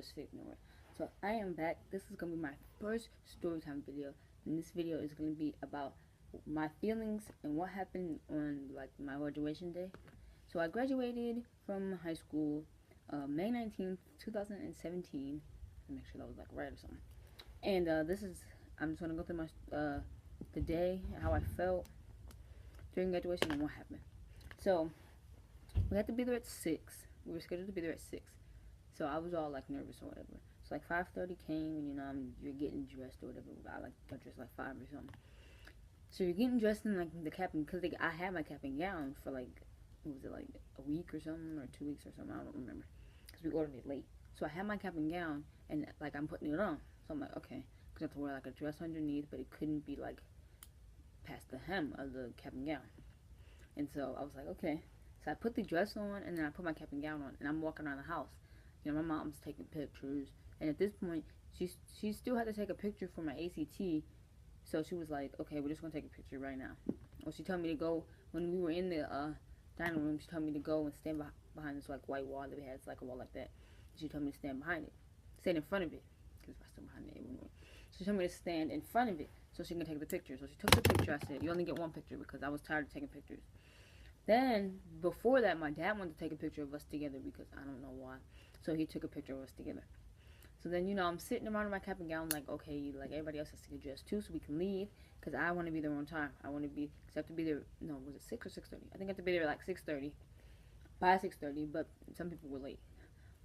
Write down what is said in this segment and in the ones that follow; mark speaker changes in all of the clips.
Speaker 1: just ignore it. So I am back. This is gonna be my first story time video, and this video is gonna be about my feelings and what happened on like my graduation day. So I graduated from high school May 19th, 2017. Make sure that was like right or something. And I'm just gonna go through my the day, how I felt during graduation, and what happened. So we had to be there at 6. We were scheduled to be there at 6. So I was all like nervous or whatever. So like 5:30 came, and you're getting dressed or whatever. I like got dressed like 5 or something. So you're getting dressed in like the cap and because I had my cap and gown for like what was it, like a week or something, or 2 weeks or something, I don't remember, because we ordered it late. So I had my cap and gown, and like I'm putting it on. So I'm like, okay, because I have to wear like a dress underneath, but it couldn't be like past the hem of the cap and gown. And so I was like, okay. So I put the dress on, and then I put my cap and gown on, and I'm walking around the house. My mom's taking pictures, and at this point, she still had to take a picture for my ACT. So she was like, okay, we're just gonna take a picture right now. Well, she told me to go when we were in the dining room. She told me to go and stand behind this like white wall that we had. It's like a wall like that. She told me to stand behind it, stand in front of it, because if I stand behind it, it wouldn't work. So she told me to stand in front of it so she can take the picture. So she took the picture. I said, you only get one picture, because I was tired of taking pictures. Then, before that, my dad wanted to take a picture of us together because I don't know why. So he took a picture of us together. So then, I'm sitting around in my cap and gown like, okay, like everybody else has to get dressed too so we can leave, because I want to be there on time. I want to be, because I have to be there, no, was it 6 or 6:30? I think I have to be there at like 6:30, by 6:30, but some people were late.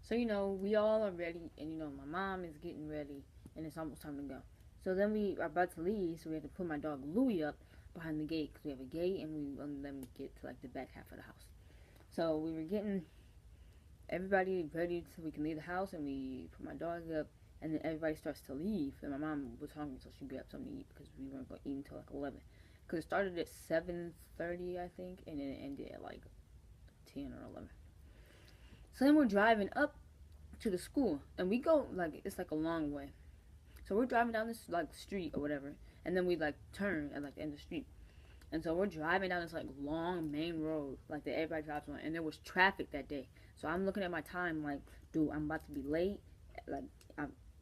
Speaker 1: So, we all are ready, and, my mom is getting ready, and it's almost time to go. So then we are about to leave, so we had to put my dog Louie up behind the gate, because we have a gate, and we let them get to like the back half of the house. So we were getting everybody ready so we can leave the house, and we put my dog up, and then everybody starts to leave, and my mom was hungry, so she grabbed something to eat, because we weren't going to eat until like 11, because it started at 7:30, I think, and then it ended at like 10 or 11. So then we're driving up to the school, and we go like, it's like a long way. So we're driving down this like street or whatever, and then we like turn at like the end of the street. And so we're driving down this like long main road like that everybody drives on, and there was traffic that day. So I'm looking at my time like, dude, I'm about to be late. Like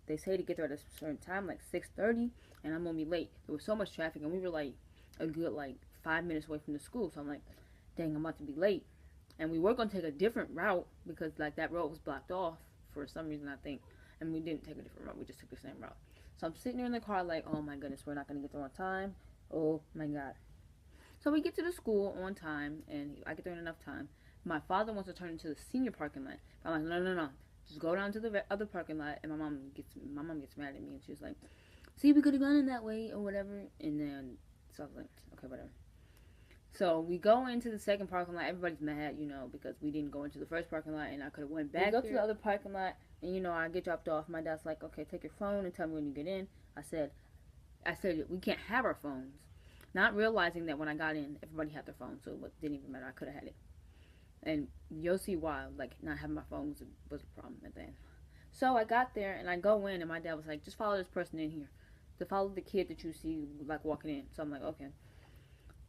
Speaker 1: they say to get there at a certain time, like 6:30, and I'm gonna be late. There was so much traffic, and we were like a good like 5 minutes away from the school. So I'm like, dang, I'm about to be late. And we were gonna take a different route because like that road was blocked off for some reason, I think, and we didn't take a different route. We just took the same route. So I'm sitting there in the car like, oh my goodness, we're not gonna get there on time. Oh my god. So we get to the school on time, and I get there in enough time. My father wants to turn into the senior parking lot. I'm like, no, no, no. Just go down to the other parking lot. And my mom gets mad at me, and she's like, see, we could have gone in that way or whatever. And then, so I was like, okay, whatever. So we go into the second parking lot. Everybody's mad, because we didn't go into the first parking lot, and I could have went back. We go to the other parking lot, and I get dropped off. My dad's like, okay, take your phone and tell me when you get in. I said, we can't have our phones. Not realizing that when I got in, everybody had their phone, so it didn't even matter. I could have had it. And you'll see why, like, not having my phone was a problem at the end. So I got there, and I go in, and my dad was like, just follow this person in here. To follow the kid that you see, like, walking in. So I'm like, okay.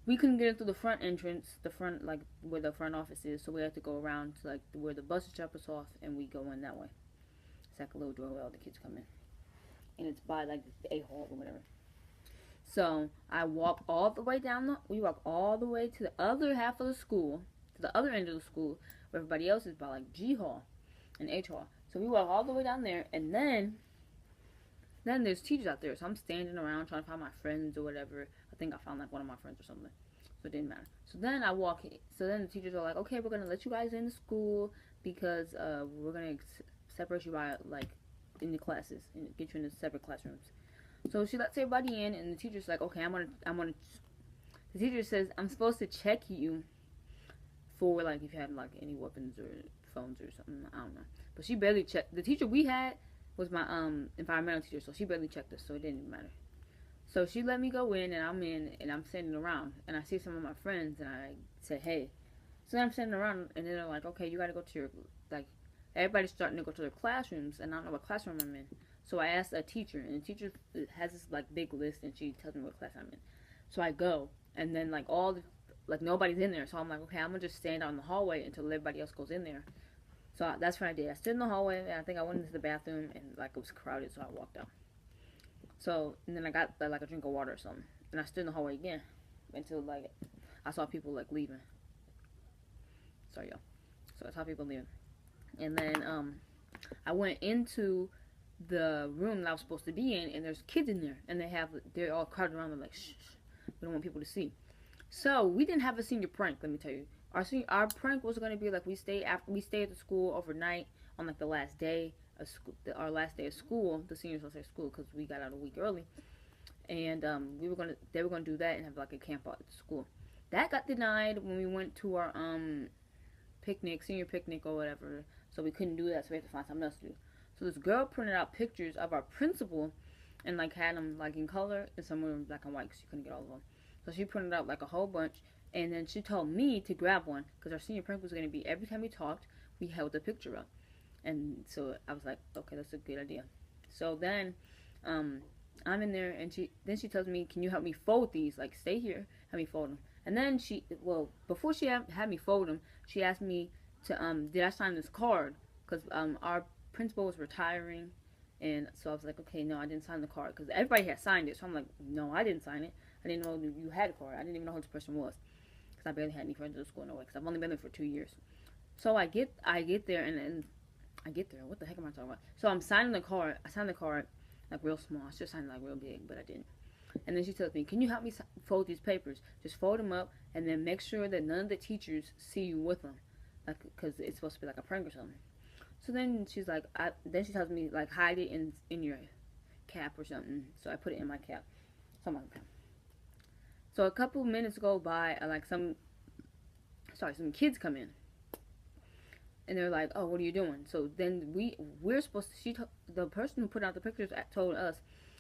Speaker 1: We couldn't get in through the front entrance, the front, like, where the front office is, so we had to go around to, like, where the buses drop us off, and we go in that way. It's like a little door where all the kids come in. And it's by, like, the A-hall or whatever. So I walk all the way we walk all the way to the other half of the school, to the other end of the school, where everybody else is by like G Hall and H Hall. So we walk all the way down there, and then there's teachers out there. So I'm standing around trying to find my friends or whatever. I think I found like one of my friends or something. So it didn't matter. So then I walk in. So then the teachers are like, okay, we're going to let you guys in the school because we're going to separate you by like in the classes and get you into separate classrooms. So she lets everybody in, and the teacher's like, okay, the teacher says, I'm supposed to check you for, like, if you had, like, any weapons or phones or something. I don't know. But she barely checked. The teacher we had was my, environmental teacher, so she barely checked us, so it didn't even matter. So she let me go in, and I'm standing around, and I see some of my friends, and I said, hey. So then I'm standing around, and then they're like, okay, you gotta go to your, like, everybody's starting to go to their classrooms, and I don't know what classroom I'm in. So I asked a teacher, and the teacher has this like big list, and she tells me what class I'm in. So I go, and then like nobody's in there. So I'm like, okay, I'm gonna just stand out in the hallway until everybody else goes in there. So that's what I did. I stood in the hallway, and I think I went into the bathroom, and like it was crowded, so I walked out. So and then I got like a drink of water or something, and I stood in the hallway again until like I saw people like leaving. Sorry, y'all. So I saw people leaving, and then I went into the room that I was supposed to be in, and there's kids in there, and they're all crowded around. They're like, shh, shh, we don't want people to see. So we didn't have a senior prank. Let me tell you, our prank was gonna be like we stayed at the school overnight on like the last day of school, our last day of school. The seniors will say school because we got out a week early, and they were gonna do that and have like a camp out at the school. That got denied when we went to our picnic, senior picnic or whatever. So we couldn't do that. So we had to find something else to do. So this girl printed out pictures of our principal and like had them like in color and some were in black and white because she couldn't get all of them. So she printed out like a whole bunch, and then she told me to grab one because our senior prank was going to be every time we talked, we held the picture up. And so I was like, okay, that's a good idea. So then I'm in there, and she tells me, can you help me fold these? Like, stay here, help me fold them. And then before she had me fold them, she asked me to, did I sign this card? Because our principal was retiring, and so I was like, okay, no, I didn't sign the card, because everybody had signed it. So I'm like, no, I didn't sign it. I didn't know you had a card. I didn't even know who this person was, because I barely had any friends at the school, no way, because I've only been there for 2 years. So I get there, and I get there. What the heck am I talking about? So I'm signing the card. I signed the card like real small. I should sign it like real big, but I didn't. And then she tells me, can you help me fold these papers? Just fold them up, and then make sure that none of the teachers see you with them, like, because it's supposed to be like a prank or something. So then she's like, then she tells me, like, hide it in your cap or something. So I put it in my cap. Some So a couple minutes go by, some kids come in. And they're like, oh, what are you doing? So then we're supposed to, the person who put out the pictures told us,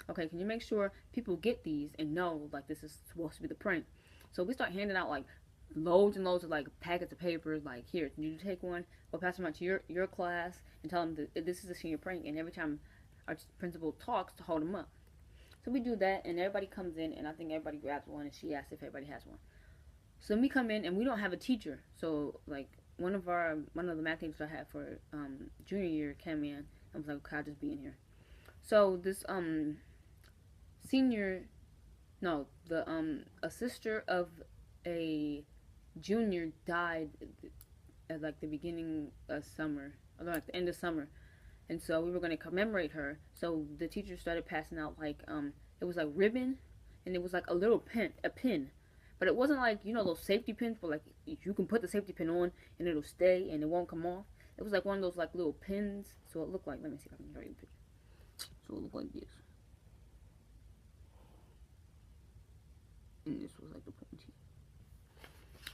Speaker 1: okay, can you make sure people get these and know, like, this is supposed to be the prank? So we start handing out, like, loads and loads of, like, packets of papers, like, here, can you take one? We'll pass them out to your class and tell them that this is a senior prank, and every time our principal talks, to hold them up. So we do that, and everybody comes in, and I think everybody grabs one, and she asks if everybody has one. So then we come in, and we don't have a teacher. So, like, one of the math teachers I had for junior year came in and was like, okay, I'll just be in here. So this a sister of a junior died at like the beginning of summer, or like the end of summer, and so we were going to commemorate her. So the teacher started passing out like it was like ribbon, and it was like a little pin. But it wasn't like, those safety pins where, like, you can put the safety pin on and it'll stay and it won't come off. It was like one of those, like, little pins. So it looked like, let me see if I can show you the picture. So it looked like this. And this was like the pointy.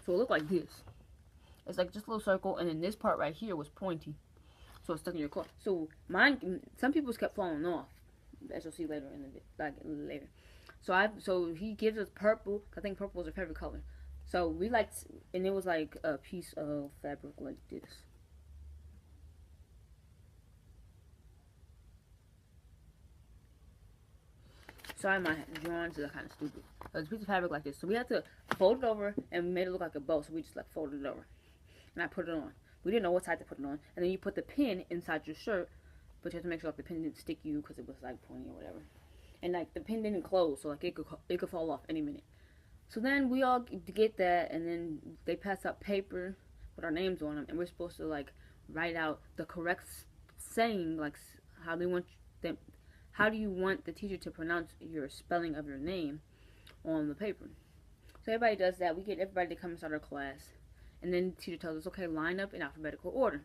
Speaker 1: So it looked like this. It's like just a little circle, and then this part right here was pointy. So it's stuck in your car. So some people's kept falling off, as you'll see later later. So he gives us purple. I think purple is our favorite color. So we liked, and it was like a piece of fabric like this. Sorry, my drawings are kind of stupid. It's a piece of fabric like this. So we had to fold it over, and we made it look like a bow. So we just like folded it over, and I put it on. We didn't know what side to put it on, and then you put the pin inside your shirt, but you have to make sure like the pin didn't stick you because it was like pointy or whatever. And like the pin didn't close, so like it could fall off any minute. So then we all get that, and then they pass out paper with our names on them, and we're supposed to like write out the correct saying, like how do you want the teacher to pronounce your spelling of your name on the paper. So everybody does that. We get everybody to come inside our class, and then the teacher tells us, okay, line up in alphabetical order.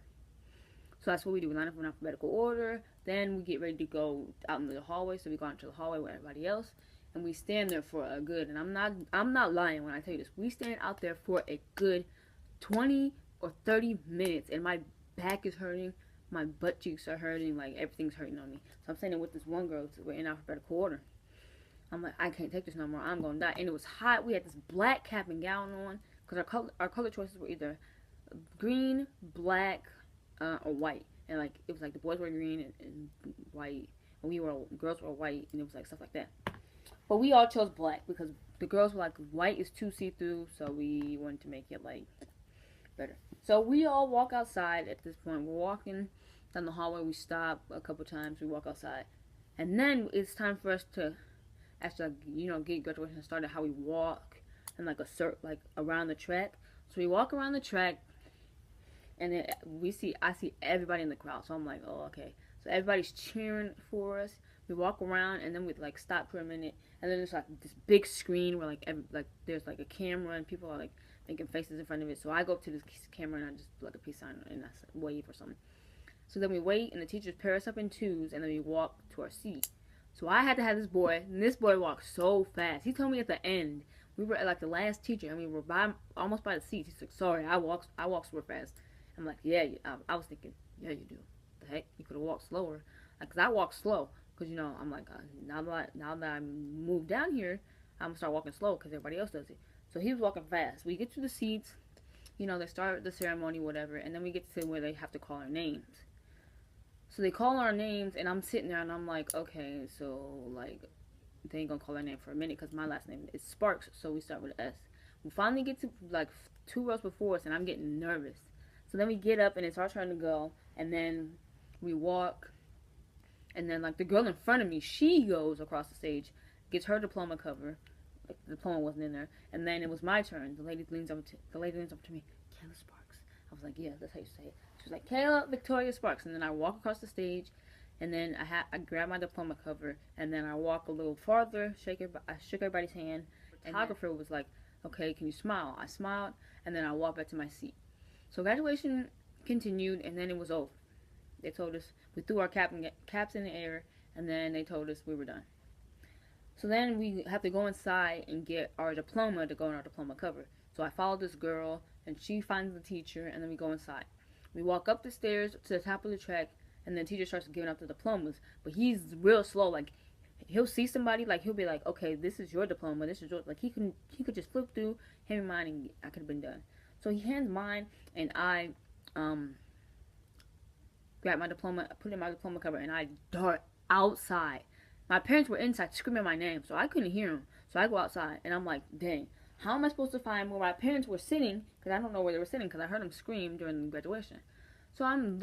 Speaker 1: So that's what we do. We line up in alphabetical order. Then we get ready to go out into the hallway. So we go out into the hallway with everybody else, and we stand there for a good. And I'm not lying when I tell you this. We stand out there for a good 20 or 30 minutes, and my back is hurting, my butt cheeks are hurting, like everything's hurting on me. So I'm standing with this one girl. We're in alphabetical order. I'm like, I can't take this no more. I'm gonna die. And it was hot. We had this black cap and gown on because our color choices were either green, black, or white, and like it was like the boys were green and white, and girls were white, and it was like stuff like that. But we all chose black because the girls were like, white is too see-through, so we wanted to make it like better. So we all walk outside at this point. We're walking down the hallway. We stop a couple times. We walk outside. And then it's time for us to actually, get graduation started, how we walk and like around the track. So we walk around the track, and then I see everybody in the crowd. So I'm like, oh, okay. So everybody's cheering for us. We walk around, and then we like stop for a minute, and then there's like this big screen where there's like a camera, and people are like making faces in front of it. So I go up to this camera and I just like a peace sign and I wave or something. So then we wait, and the teachers pair us up in twos, and then we walk to our seat. So I had to have this boy, and this boy walked so fast. He told me at the end, we were at like the last teacher, and we were almost by the seats. He's like, sorry, I walk super fast. I'm like, yeah, I was thinking, yeah, you do. The heck, you could have walked slower. Cause I walk slow, cause I'm like, now that I moved down here, I'm gonna start walking slow, cause everybody else does it. So he was walking fast. We get to the seats, they start the ceremony, whatever, and then we get to where they have to call our names. So they call our names, and I'm sitting there, and I'm like, okay, so like they ain't gonna call our name for a minute, cause my last name is Sparks, so we start with an S. We finally get to like 2 rows before us, and I'm getting nervous. So then we get up, and it's our turn to go, and then we walk, and then like the girl in front of me, she goes across the stage, gets her diploma cover. Like, the diploma wasn't in there, and then it was my turn. The lady leans up to me, Kayla Sparks. I was like, yeah, that's how you say it. She was like, Kayla Victoria Sparks, and then I walk across the stage, and then I grab my diploma cover, and then I walk a little farther, I shook everybody's hand. The photographer was like, okay, can you smile? I smiled, and then I walked back to my seat. So graduation continued, and then it was over. They told us, we threw our caps in the air, and then they told us we were done. So then we have to go inside and get our diploma to go on our diploma cover. So I followed this girl, and she finds the teacher, and then we go inside. We walk up the stairs to the top of the track, and the teacher starts giving out the diplomas. But he's real slow. Like, he'll see somebody, like, he'll be like, okay, this is your diploma, this is yours. Like, he could just flip through, hand me mine, and I could have been done. So he hands mine, and I grab my diploma, put it in my diploma cover, and I dart outside. My parents were inside screaming my name, so I couldn't hear them. So I go outside, and I'm like, dang, how am I supposed to find where my parents were sitting? Because I don't know where they were sitting, because I heard them scream during the graduation. So I'm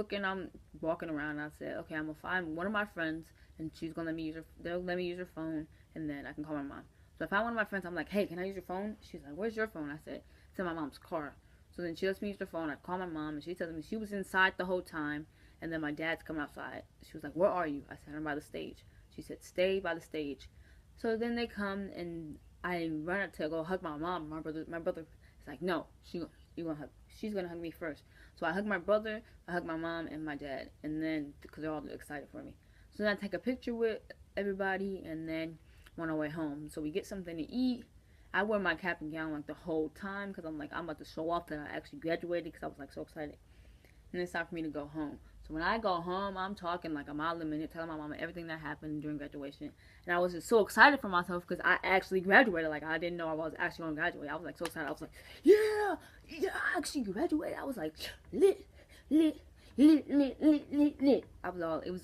Speaker 1: walking around, and I said, okay, I'm going to find one of my friends, and she's going to they'll let me use her phone, and then I can call my mom. So I found one of my friends. I'm like, hey, can I use your phone? She's like, where's your phone? I said, it's in my mom's car. So then she lets me use her phone. I call my mom, and she tells me she was inside the whole time, and then my dad's coming outside. She was like, where are you? I said, I'm by the stage. She said, stay by the stage. So then they come, and I run up to go hug my mom. My brother is like, no, she's gonna hug me first. So I hug my brother, I hug my mom and my dad, and then because they're all excited for me. So then I take a picture with everybody, and then on our way home. So we get something to eat. I wear my cap and gown like the whole time, because I'm like, I'm about to show off that I actually graduated, because I was like so excited. And it's time for me to go home. So when I go home, I'm talking like a mile a minute, telling my mama everything that happened during graduation. And I was just so excited for myself, because I actually graduated. Like, I didn't know I was actually going to graduate. I was like so excited. I was like, yeah, I actually graduated. I was like, lit. It was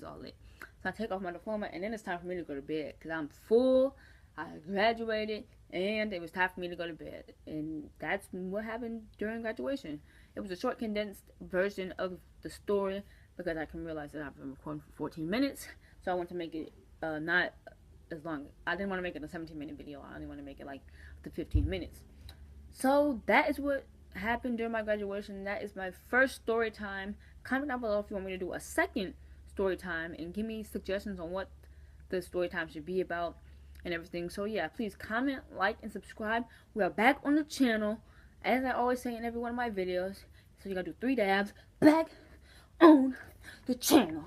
Speaker 1: all lit. So I take off my diploma, and then it's time for me to go to bed, because I'm full. I graduated, and it was time for me to go to bed. And that's what happened during graduation. It was a short, condensed version of the story, because I can realize that I've been recording for 14 minutes. So I want to make it not as long. I didn't want to make it a 17-minute video. I only want to make it like the 15 minutes. So that is what happened during my graduation. That is my first story time. Comment down below if you want me to do a second story time, and give me suggestions on what the story time should be about and everything. So yeah, please comment, like, and subscribe. We are back on the channel, as I always say in every one of my videos. So you gotta do 3 dabs back on the channel.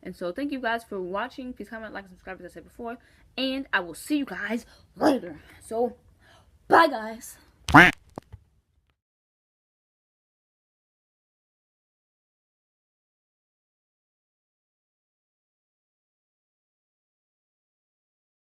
Speaker 1: And so thank you guys for watching. Please comment, like, and subscribe, as I said before, and I will see you guys later. So bye guys.